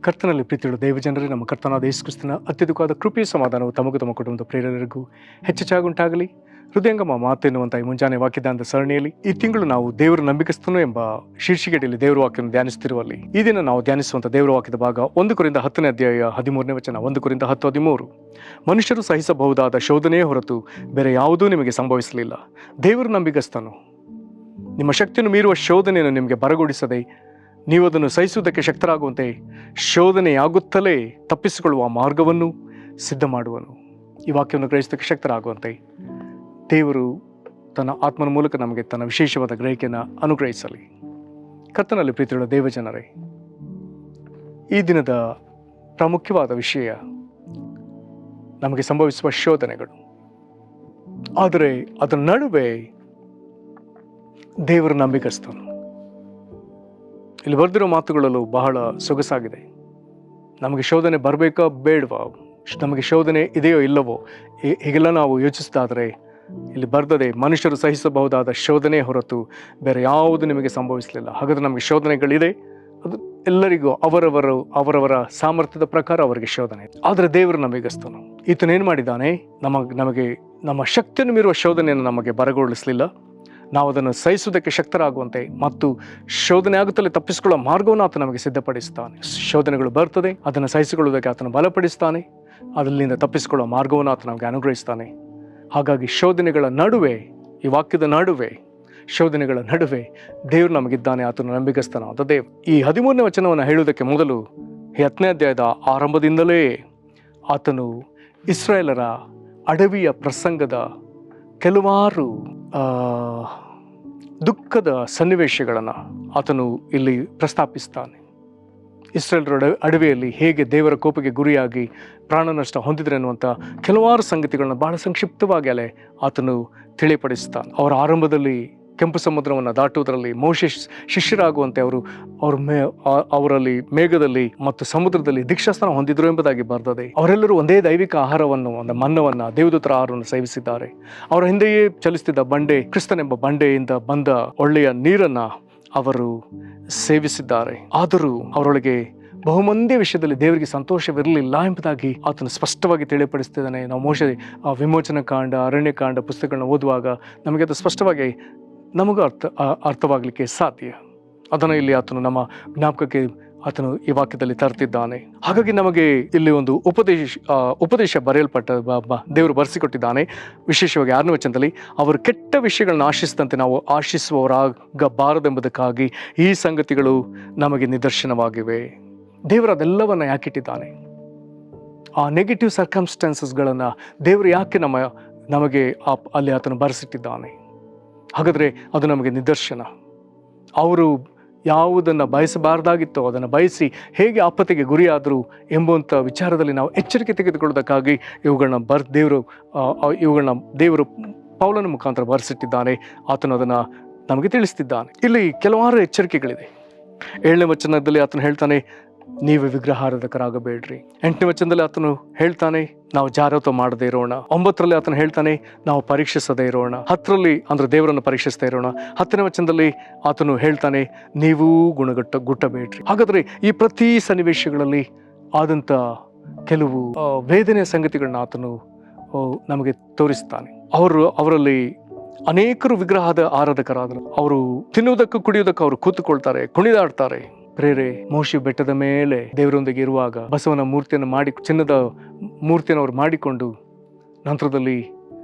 ಕರ್ತನಲ್ಲಿ ಪ್ರೀತಿಯುಳ್ಳ ದೇವಜನರೇ, ನಮ್ಮ ಕರ್ತನಾದ ಯೇಸು ಕ್ರಿಸ್ತನ ಅತ್ಯಧಿಕವಾದ ಕೃಪೆಯ ಸಮಾಧಾನವು ತಮಗೂ ತಮ್ಮ ಕುಟುಂಬದ ಪ್ರೇರರಿಗೂ ಹೆಚ್ಚಾಗುಂಟಾಗಲಿ. ಹೃದಯಂಗಮ ಮಾತು ಎನ್ನುವಂಥ ಈ ಮುಂಜಾನೆ ವಾಕ್ಯದಾನದ ಸರಣಿಯಲ್ಲಿ ಈ ತಿಂಗಳು ನಾವು ದೇವರ ನಂಬಿಕಸ್ತನು ಎಂಬ ಶೀರ್ಷಿಕೆಯಲ್ಲಿ ದೇವರ ವಾಕ್ಯವನ್ನು ಧ್ಯಾನಿಸುತ್ತಿರುವಲ್ಲಿ ಈ ದಿನ ನಾವು ಧ್ಯಾನಿಸುವಂಥ ದೇವರ ವಾಕ್ಯದ ಭಾಗ 1 ಕೊರಿಂಥ 10ನೇ ಅಧ್ಯಾಯ 13ನೇ ವಚನ. 1 ಕೊರಿಂಥ 10:13. ಮನುಷ್ಯರು ಸಹಿಸಬಹುದಾದ ಶೋಧನೆಯೇ ಹೊರತು ಬೇರೆ ಯಾವುದೂ ನಿಮಗೆ ಸಂಭವಿಸಲಿಲ್ಲ. ದೇವರು ನಂಬಿಗಸ್ತನು. ನಿಮ್ಮ ಶಕ್ತಿಯನ್ನು ಮೀರುವ ಶೋಧನೆಯನ್ನು ನಿಮಗೆ ಬರಗೊಡಿಸದೆ ನೀವು ಅದನ್ನು ಸಹಿಸುವುದಕ್ಕೆ ಶಕ್ತರಾಗುವಂತೆ ಶೋಧನೆಯಾಗುತ್ತಲೇ ತಪ್ಪಿಸಿಕೊಳ್ಳುವ ಮಾರ್ಗವನ್ನು ಸಿದ್ಧ ಮಾಡುವನು. ಈ ವಾಕ್ಯವನ್ನು ಗ್ರಹಿಸೋದಕ್ಕೆ ಶಕ್ತರಾಗುವಂತೆ ದೇವರು ತನ್ನ ಆತ್ಮನ ಮೂಲಕ ನಮಗೆ ತನ್ನ ವಿಶೇಷವಾದ ಗ್ರಹಿಕೆಯನ್ನು ಅನುಗ್ರಹಿಸಲಿ. ಕರ್ತನಲ್ಲಿ ಪ್ರೀತಿಯುಳ್ಳ ದೇವಜನರೇ, ಈ ದಿನದ ಪ್ರಾಮುಖ್ಯವಾದ ವಿಷಯ ನಮಗೆ ಸಂಭವಿಸುವ ಶೋಧನೆಗಳು. ಆದರೆ ಅದರ ನಡುವೆ ದೇವರ ನಂಬಿಕಸ್ತನು. ಇಲ್ಲಿ ಬರೆದಿರೋ ಮಾತುಗಳಲ್ಲೂ ಬಹಳ ಸೊಗಸಾಗಿದೆ. ನಮಗೆ ಶೋಧನೆ ಬರಬೇಕಾ ಬೇಡವಾ, ನಮಗೆ ಶೋಧನೆ ಇದೆಯೋ ಇಲ್ಲವೋ, ಹೀಗೆಲ್ಲ ನಾವು ಯೋಚಿಸಿದಾದರೆ ಇಲ್ಲಿ ಬರ್ತದೆ, ಮನುಷ್ಯರು ಸಹಿಸಬಹುದಾದ ಶೋಧನೆ ಹೊರತು ಬೇರೆ ಯಾವುದು ನಿಮಗೆ ಸಂಭವಿಸಲಿಲ್ಲ. ಹಾಗಾದರೆ ನಮಗೆ ಶೋಧನೆಗಳಿದೆ, ಅದು ಎಲ್ಲರಿಗೂ ಅವರವರ ಸಾಮರ್ಥ್ಯದ ಪ್ರಕಾರ ಅವರಿಗೆ ಶೋಧನೆ. ಆದರೆ ದೇವರು ನಂಬಿಗಸ್ತನು. ಈತನೇನು ಮಾಡಿದ್ದಾನೆ, ನಮಗೆ ನಮ್ಮ ಶಕ್ತಿಯನ್ನು ಮೀರುವ ಶೋಧನೆಯನ್ನು ನಮಗೆ ಬರಗೊಳಿಸಲಿಲ್ಲ. ನಾವು ಅದನ್ನು ಸಹಿಸುವುದಕ್ಕೆ ಶಕ್ತರಾಗುವಂತೆ ಮತ್ತು ಶೋಧನೆ ಆಗುತ್ತಲೇ ತಪ್ಪಿಸಿಕೊಳ್ಳುವ ಮಾರ್ಗವನ್ನು ಆತ ನಮಗೆ ಸಿದ್ಧಪಡಿಸ್ತಾನೆ. ಶೋಧನೆಗಳು ಬರ್ತದೆ, ಅದನ್ನು ಸಹಿಸಿಕೊಳ್ಳುವುದಕ್ಕೆ ಆತನು ಬಲಪಡಿಸ್ತಾನೆ, ಅದರಿಂದ ತಪ್ಪಿಸಿಕೊಳ್ಳುವ ಮಾರ್ಗವನ್ನು ಆತ ನಮಗೆ ಅನುಗ್ರಹಿಸ್ತಾನೆ. ಹಾಗಾಗಿ ಶೋಧನೆಗಳ ನಡುವೆ, ಈ ವಾಕ್ಯದ ನಡುವೆ, ಶೋಧನೆಗಳ ನಡುವೆ ದೇವರು ನಮಗಿದ್ದಾನೆ. ಆತನು ನಂಬಿಗಸ್ತನಾದ ದೇವರು. ಈ 13ನೇ ವಚನವನ್ನು ಹೇಳುವುದಕ್ಕೆ ಮೊದಲು ಈ 10ನೇ ಅಧ್ಯಾಯದ ಆರಂಭದಿಂದಲೇ ಆತನು ಇಸ್ರಾಯೇಲರ ಅಡವಿಯ ಪ್ರಸಂಗದ ಕೆಲವಾರು ದುಃಖದ ಸನ್ನಿವೇಶಗಳನ್ನು ಆತನು ಇಲ್ಲಿ ಪ್ರಸ್ತಾಪಿಸ್ತಾನೆ. ಇಸ್ರಾಯೇಲರ ಅಡವಿಯಲ್ಲಿ ಹೇಗೆ ದೇವರ ಕೋಪಕ್ಕೆ ಗುರಿಯಾಗಿ ಪ್ರಾಣ ನಷ್ಟ ಹೊಂದಿದ್ರೆ ಅನ್ನುವಂಥ ಕೆಲವಾರು ಸಂಗತಿಗಳನ್ನು ಬಹಳ ಸಂಕ್ಷಿಪ್ತವಾಗಿ ಅಲ್ಲೇ ಆತನು ತಿಳಿಪಡಿಸ್ತಾನೆ. ಅವರ ಆರಂಭದಲ್ಲಿ ಕೆಂಪು ಸಮುದ್ರವನ್ನು ದಾಟುವುದರಲ್ಲಿ ಮೋಶೆ ಶಿಷ್ಯರಾಗುವಂತೆ ಅವರಲ್ಲಿ ಮೇಘದಲ್ಲಿ ಮತ್ತು ಸಮುದ್ರದಲ್ಲಿ ದೀಕ್ಷಾಸ್ನಾನ ಹೊಂದಿದ್ರು ಎಂಬುದಾಗಿ ಬರ್ತದೆ. ಅವರೆಲ್ಲರೂ ಒಂದೇ ದೈವಿಕ ಆಹಾರವನ್ನು, ಒಂದು ಮನ್ನವನ್ನು, ದೇವದೂತರ ಆಹಾರವನ್ನು ಸೇವಿಸಿದ್ದಾರೆ. ಅವರ ಹಿಂದೆಯೇ ಚಲಿಸುತ್ತಿದ್ದ ಬಂಡೆ, ಕ್ರಿಸ್ತನೆಂಬ ಬಂಡೆಯಿಂದ ಬಂದ ಒಳ್ಳೆಯ ನೀರನ್ನು ಅವರು ಸೇವಿಸಿದ್ದಾರೆ. ಆದರೂ ಅವರೊಳಗೆ ಬಹುಮಂದಿ ವಿಷಯದಲ್ಲಿ ದೇವರಿಗೆ ಸಂತೋಷವಿರಲಿಲ್ಲ ಎಂಬುದಾಗಿ ಆತನು ಸ್ಪಷ್ಟವಾಗಿ ತಿಳಿಪಡಿಸ್ತಿದ್ದಾನೆ. ನಾವು ಮೋಶೆ ವಿಮೋಚನ ಕಾಂಡ, ಅರಣ್ಯಕಾಂಡ ಪುಸ್ತಕಗಳನ್ನ ಓದುವಾಗ ನಮಗೆ ಅದು ಸ್ಪಷ್ಟವಾಗಿ ನಮಗೂ ಅರ್ಥವಾಗಲಿಕ್ಕೆ ಸಾಧ್ಯ. ಅದನ್ನು ಇಲ್ಲಿ ಆತನು ನಮ್ಮ ಜ್ಞಾಪಕಕ್ಕೆ ಆತನು ಈ ವಾಕ್ಯದಲ್ಲಿ ತರ್ತಿದ್ದಾನೆ. ಹಾಗಾಗಿ ನಮಗೆ ಇಲ್ಲಿ ಒಂದು ಉಪದೇಶ ಬರೆಯಲ್ಪಟ್ಟ ದೇವರು ಬರೆಸಿಕೊಟ್ಟಿದ್ದಾನೆ. ವಿಶೇಷವಾಗಿ 6ನೇ ವಚನದಲ್ಲಿ, ಅವರು ಕೆಟ್ಟ ವಿಷಯಗಳನ್ನ ಆಶಿಸಿದಂತೆ ನಾವು ಆಶಿಸುವವರಾಗಬಾರದೆಂಬುದಕ್ಕಾಗಿ ಈ ಸಂಗತಿಗಳು ನಮಗೆ ನಿದರ್ಶನವಾಗಿವೆ. ದೇವರು ಅದೆಲ್ಲವನ್ನ ಯಾಕಿಟ್ಟಿದ್ದಾನೆ? ಆ ನೆಗೆಟಿವ್ ಸರ್ಕಮ್ಸ್ಟಾನ್ಸಸ್ಗಳನ್ನು ದೇವರು ಯಾಕೆ ನಮಗೆ ಅಲ್ಲಿ ಆತನು ಬರೆಸಿಟ್ಟಿದ್ದಾನೆ? ಹಾಗಾದರೆ ಅದು ನಮಗೆ ನಿದರ್ಶನ. ಅವರು ಯಾವುದನ್ನು ಬಯಸಬಾರ್ದಾಗಿತ್ತೋ ಅದನ್ನು ಬಯಸಿ ಹೇಗೆ ಆಪತ್ತಿಗೆ ಗುರಿಯಾದರು ಎಂಬುವಂಥ ವಿಚಾರದಲ್ಲಿ ನಾವು ಎಚ್ಚರಿಕೆ ತೆಗೆದುಕೊಳ್ಳೋದಕ್ಕಾಗಿ ಇವುಗಳನ್ನ ದೇವರು ಪೌಲನ ಮುಖಾಂತರ ಬರೆಸಿಟ್ಟಿದ್ದಾನೆ. ಆತನು ಅದನ್ನು ನಮಗೆ ತಿಳಿಸ್ತಿದ್ದಾನೆ. ಇಲ್ಲಿ ಕೆಲವಾರು ಎಚ್ಚರಿಕೆಗಳಿದೆ. 7ನೇ ವಚನದಲ್ಲಿ ಆತನು ಹೇಳ್ತಾನೆ, ನೀವು ವಿಗ್ರಹಾರಾಧಕರಾಗಬೇಡ್ರಿ. 8ನೇ ವಚನದಲ್ಲಿ ಆತನು ಹೇಳ್ತಾನೆ, ನಾವು ಜಾರತ್ವ ಮಾಡದೇ ಇರೋಣ. 9ರಲ್ಲಿ ಆತನು ಹೇಳ್ತಾನೆ, ನಾವು ಪರೀಕ್ಷಿಸದೇ ಇರೋಣ. 10ರಲ್ಲಿ ಅಂದ್ರೆ ದೇವರನ್ನು ಪರೀಕ್ಷಿಸದೇ ಇರೋಣ. 10ನೇ ವಚನದಲ್ಲಿ ಆತನು ಹೇಳ್ತಾನೆ, ನೀವು ಗುಟ್ಟಬೇಡ್ರಿ. ಹಾಗಾದ್ರೆ ಈ ಪ್ರತಿ ಸನ್ನಿವೇಶಗಳಲ್ಲಿ ಆದಂಥ ಕೆಲವು ವೇದನೆಯ ಸಂಗತಿಗಳನ್ನ ಆತನು ನಮಗೆ ತೋರಿಸ್ತಾನೆ. ಅವರಲ್ಲಿ ಅನೇಕರು ವಿಗ್ರಹದ ಆರಾಧಕರಾದರು. ಅವರು ತಿನ್ನುವುದಕ್ಕೂ ಕುಡಿಯುವುದಕ್ಕೂ ಅವರು ಕೂತುಕೊಳ್ತಾರೆ, ಕುಣಿದಾಡ್ತಾರೆ. ಮೋಶೆ ಬೆಟ್ಟದ ಮೇಲೆ ದೇವರೊಂದಿಗೆ ಇರುವಾಗ ಬಸವನ ಮೂರ್ತಿಯನ್ನು ಚಿನ್ನದ ಮೂರ್ತಿಯನ್ನು ಅವರು ಮಾಡಿಕೊಂಡು ನಂತರದಲ್ಲಿ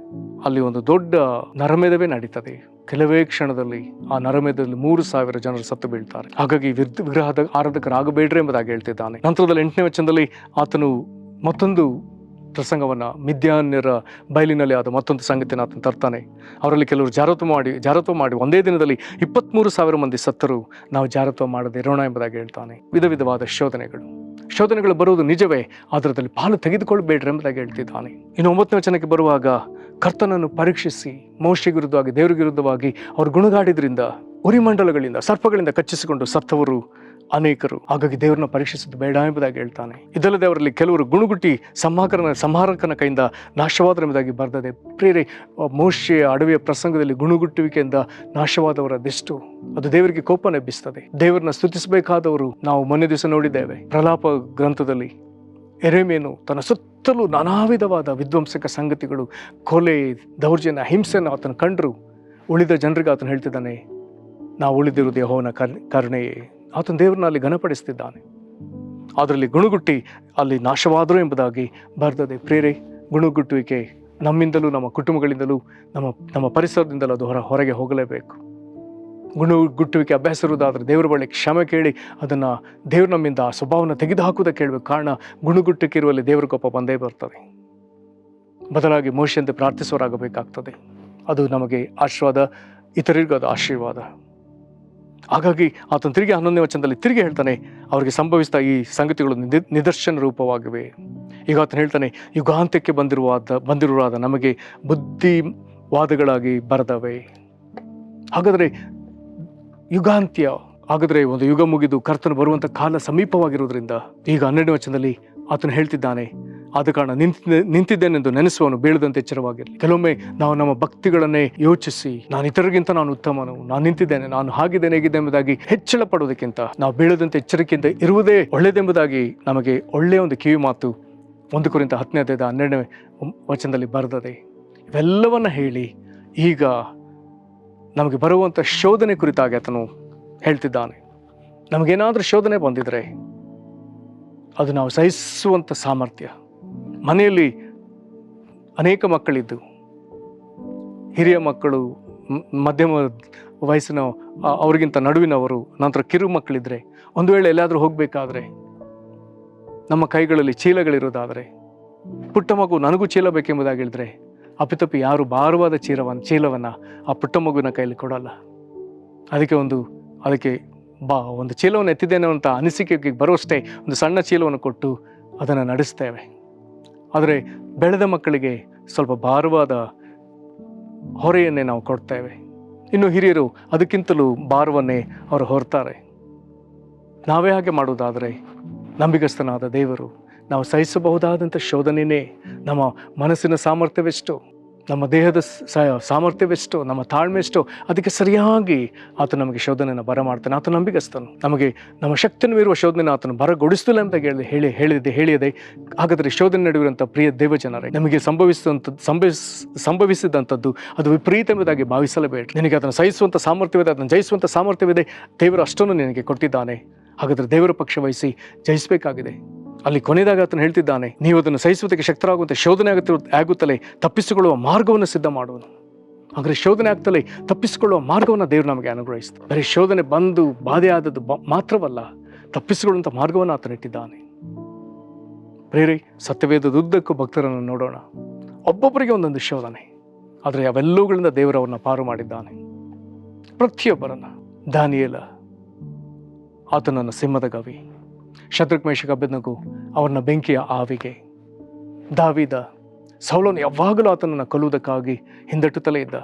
ಅಲ್ಲಿ ಒಂದು ದೊಡ್ಡ ನರಮೇಧವೇ ನಡೀತದೆ. ಕೆಲವೇ ಕ್ಷಣದಲ್ಲಿ ಆ ನರಮೇಧದಲ್ಲಿ 3,000 ಜನರು ಸತ್ತು ಬೀಳ್ತಾರೆ. ಹಾಗಾಗಿ ವಿಗ್ರಹದ ಆರಾಧಕರಾಗಬೇಡ್ರಿ ಎಂಬುದಾಗಿ ಹೇಳ್ತಿದ್ದಾನೆ. ನಂತರದಲ್ಲಿ 8ನೇ ವಚನದಲ್ಲಿ ಆತನು ಮತ್ತೊಂದು ಪ್ರಸಂಗವನ್ನು, ಮಿದ್ಯಾನ್ಯರ ಬಯಲಿನಲ್ಲಿ ಆದ ಮತ್ತೊಂದು ಸಂಗತಿಯನ್ನು ಆತನು ತರ್ತಾನೆ. ಅವರಲ್ಲಿ ಕೆಲವರು ಜಾರತ್ವ ಮಾಡಿ ಒಂದೇ ದಿನದಲ್ಲಿ 23,000 ಮಂದಿ ಸತ್ತರು. ನಾವು ಜಾರತ್ವ ಮಾಡದೇ ಇರೋಣ ಎಂಬುದಾಗಿ ಹೇಳ್ತಾನೆ. ವಿಧ ವಿಧವಾದ ಶೋಧನೆಗಳು ಬರುವುದು ನಿಜವೇ, ಅದರಲ್ಲಿ ಪಾಲು ತೆಗೆದುಕೊಳ್ಳಬೇಡ್ರಿ ಎಂಬುದಾಗಿ ಹೇಳ್ತಿದ್ದಾನೆ. ಇನ್ನು 9ನೇ ವಚನಕ್ಕೆ ಬರುವಾಗ, ಕರ್ತನನ್ನು ಪರೀಕ್ಷಿಸಿ ಮೋಶೆಗೆ ವಿರುದ್ಧವಾಗಿ ದೇವರಿಗೆ ವಿರುದ್ಧವಾಗಿ ಅವರು ಗುಣಗಾಡಿದ್ರಿಂದ ಉರಿಮಂಡಲಗಳಿಂದ ಸರ್ಪಗಳಿಂದ ಕಚ್ಚಿಸಿಕೊಂಡು ಸತ್ತವರು ಅನೇಕರು. ಹಾಗಾಗಿ ದೇವರನ್ನ ಪರೀಕ್ಷಿಸುವುದು ಬೇಡ ಎಂಬುದಾಗಿ ಹೇಳ್ತಾನೆ. ಇದಲ್ಲದೆ ಅವರಲ್ಲಿ ಕೆಲವರು ಗುಣಗುಟ್ಟಿ ಸಂಹಾರಕನ ಕೈಯಿಂದ ನಾಶವಾದರೆಂಬುದಾಗಿ ಬರೆದಿದೆ. ಪ್ರಿಯರೇ, ಮೋಶೆಯ ಅಡವಿಯ ಪ್ರಸಂಗದಲ್ಲಿ ಗುಣಗುಟ್ಟುವಿಕೆಯಿಂದ ನಾಶವಾದವರದೆಷ್ಟು, ಅದು ದೇವರಿಗೆ ಕೋಪನ ಎಬ್ಬಿಸ್ತದೆ. ದೇವರನ್ನ ಸ್ತುತಿಸಬೇಕಾದವರು ನಾವು ಮೊನ್ನೆ ದಿವಸ ನೋಡಿದ್ದೇವೆ. ಪ್ರಲಾಪ ಗ್ರಂಥದಲ್ಲಿ ಯೆರೆಮೀಯನು ತನ್ನ ಸುತ್ತಲೂ ನಾನಾ ವಿಧವಾದ ವಿಧ್ವಂಸಕ ಸಂಗತಿಗಳು, ಕೊಲೆ, ದೌರ್ಜನ್ಯ, ಹಿಂಸೆಯನ್ನು ಆತನು ಕಂಡರು. ಉಳಿದ ಜನರಿಗೆ ಆತನು ಹೇಳ್ತಿದ್ದಾನೆ, ನಾವು ಉಳಿದಿರುವುದು ಯೆಹೋವನ ಕರುಣೆಯೇ. ಆತನು ದೇವರನ್ನ ಅಲ್ಲಿ ಘನಪಡಿಸ್ತಿದ್ದಾನೆ. ಅದರಲ್ಲಿ ಗುಣಗುಟ್ಟಿ ಅಲ್ಲಿ ನಾಶವಾದರು ಎಂಬುದಾಗಿ ಬರ್ತದೆ. ಪ್ರೇರೆ, ಗುಣಗುಟ್ಟುವಿಕೆ ನಮ್ಮಿಂದಲೂ, ನಮ್ಮ ಕುಟುಂಬಗಳಿಂದಲೂ, ನಮ್ಮ ಪರಿಸರದಿಂದಲೂ ಅದು ಹೊರಗೆ ಹೋಗಲೇಬೇಕು. ಗುಣಗುಟ್ಟುವಿಕೆ ಅಭ್ಯಾಸ ಇರುವುದಾದರೆ ದೇವರ ಬಳಿ ಕ್ಷಮೆ ಕೇಳಿ ಅದನ್ನು ದೇವರು ನಮ್ಮಿಂದ ಆ ಸ್ವಭಾವವನ್ನು ತೆಗೆದುಹಾಕುವುದಕ್ಕೆ ಕೇಳಬೇಕು. ಕಾರಣ ಗುಣಗುಟ್ಟುವಿಕೆ ಇರುವಲ್ಲಿ ದೇವರ ಕೋಪ ಬಂದೇ ಬರ್ತದೆ. ಬದಲಾಗಿ ಮೋಶೆಯಂತೆ ಪ್ರಾರ್ಥಿಸುವರಾಗಬೇಕಾಗ್ತದೆ. ಅದು ನಮಗೆ ಆಶೀರ್ವಾದ, ಇತರರಿಗೂ ಅದು ಆಶೀರ್ವಾದ. ಹಾಗಾಗಿ ಆತನು ತಿರುಗಿ 11ನೇ ವಚನದಲ್ಲಿ ತಿರುಗಿ ಹೇಳ್ತಾನೆ, ಅವರಿಗೆ ಸಂಭವಿಸಿದ ಈ ಸಂಗತಿಗಳು ನಿದರ್ಶನ ರೂಪವಾಗಿವೆ. ಈಗ ಆತನು ಹೇಳ್ತಾನೆ, ಯುಗಾಂತ್ಯಕ್ಕೆ ಬಂದಿರುವಾದ ನಮಗೆ ಬುದ್ಧಿವಾದಗಳಾಗಿ ಬರೆದವೆ. ಹಾಗಾದರೆ ಯುಗಾಂತ್ಯ, ಹಾಗಾದರೆ ಒಂದು ಯುಗ ಮುಗಿದು ಕರ್ತನು ಬರುವಂಥ ಕಾಲ ಸಮೀಪವಾಗಿರುವುದರಿಂದ ಈಗ 12ನೇ ವಚನದಲ್ಲಿ ಆತನು ಹೇಳ್ತಿದ್ದಾನೆ, ಆದ ಕಾರಣ ನಿಂತಿದ್ದೇನೆಂದು ನೆನೆಸುವನು ಬೀಳದಂತೆ ಎಚ್ಚರವಾಗಿರಲಿ. ಕೆಲವೊಮ್ಮೆ ನಾವು ನಮ್ಮ ಭಕ್ತಿಗಳನ್ನೇ ಯೋಚಿಸಿ, ನಾನು ಇತರರಿಗಿಂತ ನಾನು ಉತ್ತಮನು, ನಾನು ನಿಂತಿದ್ದೇನೆ, ನಾನು ಹಾಗಿದ್ದೇನೆ ಹೇಗಿದ್ದೆ ಎಂಬುದಾಗಿ ಹೆಚ್ಚಳ ಪಡುವುದಕ್ಕಿಂತ ನಾವು ಬೀಳದಂತೆ ಎಚ್ಚರಿಕೆಯಿಂದ ಇರುವುದೇ ಒಳ್ಳೆಯದೆಂಬುದಾಗಿ ನಮಗೆ ಒಳ್ಳೆಯ ಒಂದು ಕಿವಿ ಮಾತು 1 ಕೊರಿಂಥ 10ನೇ ಅಧ್ಯಾಯದ 12ನೇ ವಚನದಲ್ಲಿ ಬರೆದದೆ. ಇವೆಲ್ಲವನ್ನ ಹೇಳಿ ಈಗ ನಮಗೆ ಬರುವಂಥ ಶೋಧನೆ ಕುರಿತಾಗಿ ಆತನು ಹೇಳ್ತಿದ್ದಾನೆ. ನಮಗೇನಾದರೂ ಶೋಧನೆ ಬಂದಿದ್ರೆ ಅದು ನಾವು ಸಹಿಸುವಂಥ ಸಾಮರ್ಥ್ಯ. ಮನೆಯಲ್ಲಿ ಅನೇಕ ಮಕ್ಕಳಿದ್ದು, ಹಿರಿಯ ಮಕ್ಕಳು, ಮಧ್ಯಮ ವಯಸ್ಸಿನ ಅವರಿಗಿಂತ ನಡುವಿನವರು, ನಂತರ ಕಿರು ಮಕ್ಕಳಿದ್ರೆ, ಒಂದು ವೇಳೆ ಎಲ್ಲಾದರೂ ಹೋಗಬೇಕಾದ್ರೆ ನಮ್ಮ ಕೈಗಳಲ್ಲಿ ಚೀಲಗಳಿರೋದಾದರೆ, ಪುಟ್ಟ ಮಗು ನನಗೂ ಚೀಲ ಬೇಕೆಂಬುದಾಗಿ ಹೇಳಿದ್ರೆ ಅಪ್ಪಿತಪ್ಪಿ ಯಾರು ಭಾರವಾದ ಚೀಲವನ್ನು ಆ ಪುಟ್ಟ ಮಗುವಿನ ಕೈಯಲ್ಲಿ ಕೊಡಲ್ಲ. ಅದಕ್ಕೆ ಒಂದು ಚೀಲವನ್ನು ಎತ್ತಿದ್ದೇನೆ ಅಂತ ಅನಿಸಿಕೆಗೆ ಬರುವಷ್ಟೇ ಒಂದು ಸಣ್ಣ ಚೀಲವನ್ನು ಕೊಟ್ಟು ಅದನ್ನು ನಡೆಸ್ತೇವೆ. ಆದರೆ ಬೆಳೆದ ಮಕ್ಕಳಿಗೆ ಸ್ವಲ್ಪ ಭಾರವಾದ ಹೊರೆಯನ್ನೇ ನಾವು ಕೊಡ್ತೇವೆ. ಇನ್ನು ಹಿರಿಯರು ಅದಕ್ಕಿಂತಲೂ ಭಾರವನ್ನೇ ಅವರು ಹೊರ್ತಾರೆ. ನಾವೇ ಹಾಗೆ ಮಾಡುವುದಾದರೆ ನಂಬಿಗಸ್ತನಾದ ದೇವರು ನಾವು ಸಹಿಸಬಹುದಾದಂಥ ಶೋಧನೆಯೇ, ನಮ್ಮ ಮನಸ್ಸಿನ ಸಾಮರ್ಥ್ಯವೆಷ್ಟು, ನಮ್ಮ ದೇಹದ ಸಾಮರ್ಥ್ಯವೆಷ್ಟು, ನಮ್ಮ ತಾಳ್ಮೆ ಎಷ್ಟು, ಅದಕ್ಕೆ ಸರಿಯಾಗಿ ಆತ ನಮಗೆ ಶೋಧನೆಯನ್ನು ಬರಮಾಡ್ತಾನೆ. ಆತ ನಂಬಿಗಸ್ತನು. ನಮಗೆ ನಮ್ಮ ಶಕ್ತಿಯನ್ನು ಇರುವ ಶೋಧನೆ ಆತನು ಬರಗೊಡಿಸಲಿಲ್ಲ ಅಂತ ಹೇಳಿದೆ. ಹಾಗಾದರೆ ಶೋಧನೆ ನಡುವಿರುವಂಥ ಪ್ರಿಯ ದೇವಜನರೇ, ನಮಗೆ ಸಂಭವಿಸಿದಂಥದ್ದು ಅದು ವಿಪರೀತ ಎಂಬುದಾಗಿ ಭಾವಿಸಲೇಬೇಡಿ. ನಿನಗೆ ಅದನ್ನು ಸಹಿಸುವಂಥ ಸಾಮರ್ಥ್ಯವಿದೆ, ಅದನ್ನು ಜಯಿಸುವಂಥ ಸಾಮರ್ಥ್ಯವಿದೆ. ದೇವರು ಅಷ್ಟನ್ನು ನಿನಗೆ ಕೊಟ್ಟಿದ್ದಾನೆ. ಹಾಗಾದರೆ ದೇವರ ಪಕ್ಷ ವಹಿಸಿ ಜಯಿಸಬೇಕಾಗಿದೆ. ಅಲ್ಲಿ ಕೊನೆಯದಾಗ ಆತನು ಹೇಳ್ತಿದ್ದಾನೆ, ನೀವು ಅದನ್ನು ಸಹಿಸುವುದಕ್ಕೆ ಶಕ್ತರಾಗುವಂತೆ ಶೋಧನೆ ಆಗುತ್ತಲೇ ತಪ್ಪಿಸಿಕೊಳ್ಳುವ ಮಾರ್ಗವನ್ನು ಸಿದ್ಧ ಮಾಡುವನು. ಹಾಗಾದರೆ ಶೋಧನೆ ಆಗ್ತಲೇ ತಪ್ಪಿಸಿಕೊಳ್ಳುವ ಮಾರ್ಗವನ್ನು ದೇವರು ನಮಗೆ ಅನುಗ್ರಹಿಸ್ತಾರೆ. ಬರೀ ಶೋಧನೆ ಬಂದು ಬಾಧೆ ಆದದ್ದು ಮಾತ್ರವಲ್ಲ, ತಪ್ಪಿಸಿಕೊಳ್ಳುವಂಥ ಮಾರ್ಗವನ್ನು ಆತನು ಇಟ್ಟಿದ್ದಾನೆ. ಪ್ರೇರೆ, ಸತ್ಯವೇದದ ಉದ್ದಕ್ಕೂ ಭಕ್ತರನ್ನು ನೋಡೋಣ. ಒಬ್ಬೊಬ್ಬರಿಗೆ ಒಂದೊಂದು ಶೋಧನೆ, ಆದರೆ ಅವೆಲ್ಲವುಗಳಿಂದ ದೇವರವ್ರನ್ನ ಪಾರು ಮಾಡಿದ್ದಾನೆ. ಪ್ರತಿಯೊಬ್ಬರನ್ನ. ದಾನಿಯೇಲ, ಆತನನ್ನು ಸಿಂಹದ ಗವಿ, ಶದ್ರಕ್ ಮೇಷಕ್ ಅಬೇದ್ನೆಗೋ ಅವರನ್ನ ಬೆಂಕಿಯ ಆವಿಗೆ, ದಾವೀದ, ಸೌಲನು ಯಾವಾಗಲೂ ಆತನನ್ನು ಕೊಲ್ಲುವುದಕ್ಕಾಗಿ ಹಿಂದಟ್ಟುತ್ತಲೇ ಇದ್ದ.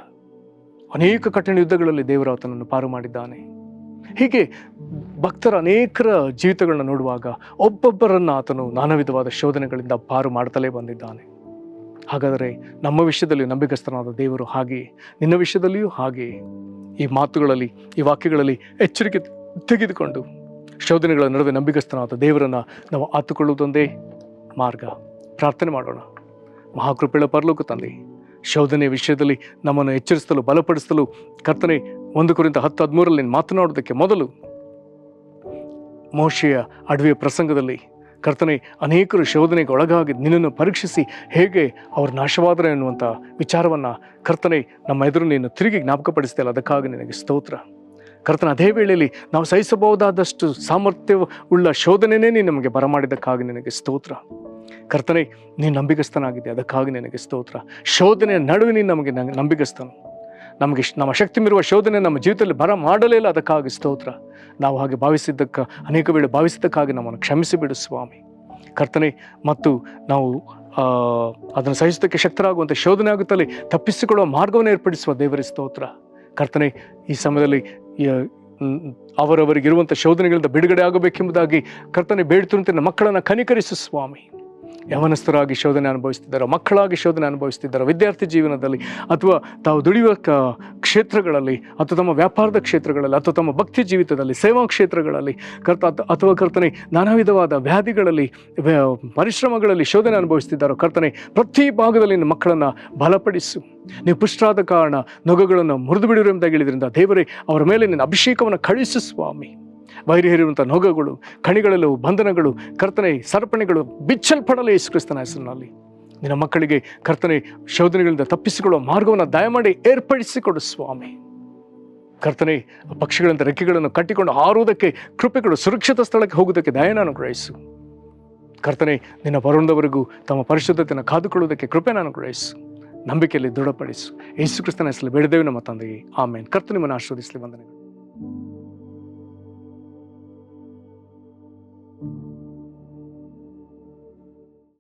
ಅನೇಕ ಕಠಿಣ ಯುದ್ಧಗಳಲ್ಲಿ ದೇವರು ಆತನನ್ನು ಪಾರು ಮಾಡಿದ್ದಾನೆ. ಹೀಗೆ ಭಕ್ತರ ಅನೇಕರ ಜೀವಿತಗಳನ್ನ ನೋಡುವಾಗ ಒಬ್ಬೊಬ್ಬರನ್ನ ಆತನು ನಾನಾ ವಿಧವಾದ ಶೋಧನೆಗಳಿಂದ ಪಾರು ಮಾಡ್ತಲೇ ಬಂದಿದ್ದಾನೆ. ಹಾಗಾದರೆ ನಮ್ಮ ವಿಷಯದಲ್ಲಿ ನಂಬಿಗಸ್ತನಾದ ದೇವರು ಹಾಗೆಯೇ ನಿನ್ನ ವಿಷಯದಲ್ಲಿಯೂ ಹಾಗೆಯೇ ಈ ಮಾತುಗಳಲ್ಲಿ, ಈ ವಾಕ್ಯಗಳಲ್ಲಿ ಎಚ್ಚರಿಕೆ ತೆಗೆದುಕೊಂಡು ಶೋಧನೆಗಳ ನಡುವೆ ನಂಬಿಗಸ್ತನಾದ ದೇವರನ್ನು ನಾವು ಆತುಕೊಳ್ಳುವುದೊಂದೇ ಮಾರ್ಗ. ಪ್ರಾರ್ಥನೆ ಮಾಡೋಣ. ಮಹಾಕೃಪೆಯ ಪರಲೋಕ ತಂದೆ, ಶೋಧನೆಯ ವಿಷಯದಲ್ಲಿ ನಮ್ಮನ್ನು ಎಚ್ಚರಿಸಲು ಬಲಪಡಿಸಲು ಕರ್ತನೆ 1 ಕೊರಿಂಥ 10:13 ಮಾತನಾಡುವುದಕ್ಕೆ ಮೊದಲು ಮೋಶೆಯ ಅಡವಿಯ ಪ್ರಸಂಗದಲ್ಲಿ ಕರ್ತನೆ ಅನೇಕರು ಶೋಧನೆಗೆ ಒಳಗಾಗಿ ನಿನ್ನನ್ನು ಪರೀಕ್ಷಿಸಿ ಹೇಗೆ ಅವರು ನಾಶವಾದರೆ ಎನ್ನುವಂಥ ವಿಚಾರವನ್ನು ಕರ್ತನೆ ನಮ್ಮ ಎದುರು ನೀನು ತಿರುಗಿ ಜ್ಞಾಪಕಪಡಿಸ್ತಿಲ್ಲ. ಅದಕ್ಕಾಗಿ ನಿನಗೆ ಸ್ತೋತ್ರ. ಕರ್ತನ, ಅದೇ ವೇಳೆಯಲ್ಲಿ ನಾವು ಸಹಿಸಬಹುದಾದಷ್ಟು ಸಾಮರ್ಥ್ಯವುಳ್ಳ ಶೋಧನೆಯೇ ನೀನು ನಮಗೆ ಬರಮಾಡಿದ್ದಕ್ಕಾಗಿ ನಿನಗೆ ಸ್ತೋತ್ರ. ಕರ್ತನೆ, ನೀನು ನಂಬಿಗಸ್ತನಾಗಿದೆ, ಅದಕ್ಕಾಗಿ ನಿನಗೆ ಸ್ತೋತ್ರ. ಶೋಧನೆಯ ನಡುವೆ ನೀನು ನಮಗೆ ನಂಬಿಗಸ್ತನು. ನಮ್ಮ ಶಕ್ತಿ ಮೀರುವ ಶೋಧನೆ ನಮ್ಮ ಜೀವಿತದಲ್ಲಿ ಬರ ಮಾಡಲೇ ಇಲ್ಲ, ಅದಕ್ಕಾಗಿ ಸ್ತೋತ್ರ. ನಾವು ಹಾಗೆ ಅನೇಕ ವೇಳೆ ಭಾವಿಸಿದ್ದಕ್ಕಾಗಿ ನಮ್ಮನ್ನು ಕ್ಷಮಿಸಿ ಬಿಡು ಸ್ವಾಮಿ. ಕರ್ತನೆ, ಮತ್ತು ನಾವು ಅದನ್ನು ಸಹಿಸೋದಕ್ಕೆ ಶಕ್ತರಾಗುವಂಥ ಶೋಧನೆ ಆಗುತ್ತಲೇ ತಪ್ಪಿಸಿಕೊಳ್ಳುವ ಮಾರ್ಗವನ್ನು ಏರ್ಪಡಿಸುವ ದೇವರ ಸ್ತೋತ್ರ. ಕರ್ತನೆ, ಈ ಸಮಯದಲ್ಲಿ ಅವರವರಿಗಿರುವಂಥ ಶೋಧನೆಗಳಿಂದ ಬಿಡುಗಡೆ ಆಗಬೇಕೆಂಬುದಾಗಿ ಕರ್ತನೆ ಬೇಡ್ತಿರುವಂತೆ ನನ್ನ ಮಕ್ಕಳನ್ನು ಕನಿಕರಿಸು ಸ್ವಾಮಿ. ಯವನಸ್ಥರಾಗಿ ಶೋಧನೆ ಅನುಭವಿಸ್ತಿದ್ದಾರೋ, ಮಕ್ಕಳಾಗಿ ಶೋಧನೆ ಅನುಭವಿಸ್ತಿದ್ದಾರೋ, ವಿದ್ಯಾರ್ಥಿ ಜೀವನದಲ್ಲಿ ಅಥವಾ ತಾವು ದುಡಿಯುವ ಕ್ಷೇತ್ರಗಳಲ್ಲಿ ಅಥವಾ ತಮ್ಮ ವ್ಯಾಪಾರದ ಕ್ಷೇತ್ರಗಳಲ್ಲಿ ಅಥವಾ ತಮ್ಮ ಭಕ್ತಿ ಜೀವಿತದಲ್ಲಿ, ಸೇವಾ ಕ್ಷೇತ್ರಗಳಲ್ಲಿ ಅಥವಾ ಕರ್ತನೆ ನಾನಾ ವಿಧವಾದ ವ್ಯಾಧಿಗಳಲ್ಲಿ, ಪರಿಶ್ರಮಗಳಲ್ಲಿ ಶೋಧನೆ ಅನುಭವಿಸ್ತಿದ್ದಾರೋ ಕರ್ತನೆ, ಪ್ರತಿ ಭಾಗದಲ್ಲಿ ನಿನ್ನ ಮಕ್ಕಳನ್ನು ಬಲಪಡಿಸು. ನೀವು ಪುಷ್ಟಾದ ಕಾರಣ ನೊಗಗಳನ್ನು ಮುರಿದು ಬಿಡಿರುವುದಾಗಿ ಹೇಳಿದ್ರಿಂದ ದೇವರೇ ಅವರ ಮೇಲೆ ನಿನ್ನ ಅಭಿಷೇಕವನ್ನು ಕಳಿಸು ಸ್ವಾಮಿ. ವೈರಿ ಹೇರಿರುವಂಥ ನೊಗಗಳು, ಕಣಿಗಳಲ್ಲೂ ಬಂಧನಗಳು, ಕರ್ತನೆ ಸರಪಣಿಗಳು ಬಿಚ್ಚಲ್ಪಡಲೇ ಯೇಸು ಕ್ರಿಸ್ತನ ಹೆಸರಿನಲ್ಲಿ. ನಿನ್ನ ಮಕ್ಕಳಿಗೆ ಕರ್ತನೆ ಶೋಧನೆಗಳಿಂದ ತಪ್ಪಿಸಿಕೊಳ್ಳುವ ಮಾರ್ಗವನ್ನು ದಯಮಾಡಿ ಏರ್ಪಡಿಸಿಕೊಡು ಸ್ವಾಮಿ. ಕರ್ತನೆ ಪಕ್ಷಿಗಳಿಂದ ರೆಕ್ಕೆಗಳನ್ನು ಕಟ್ಟಿಕೊಂಡು ಹಾರುವುದಕ್ಕೆ ಕೃಪೆಗಳು, ಸುರಕ್ಷಿತ ಸ್ಥಳಕ್ಕೆ ಹೋಗುವುದಕ್ಕೆ ದಯನ ಅನುಗ್ರಹಿಸು. ಕರ್ತನೆ ನಿನ್ನ ಬರುಣದವರೆಗೂ ತಮ್ಮ ಪರಿಶುದ್ಧತೆಯನ್ನು ಕಾದುಕೊಳ್ಳುವುದಕ್ಕೆ ಕೃಪೆನ ಅನುಗ್ರಹಿಸು. ನಂಬಿಕೆಯಲ್ಲಿ ದೃಢಪಡಿಸು. ಯೇಸು ಕ್ರಿಸ್ತನ ಹೆಸರಲ್ಲಿ ಬೇಡಿದ್ದೇವೆ ನಮ್ಮ ತಂದೆಯೇ, ಆಮೇನ್. ಕರ್ತನೆ ನಿಮ್ಮನ್ನು ಆಶೀರ್ವದಿಸಲಿ. ವಂದನೆಗಳು.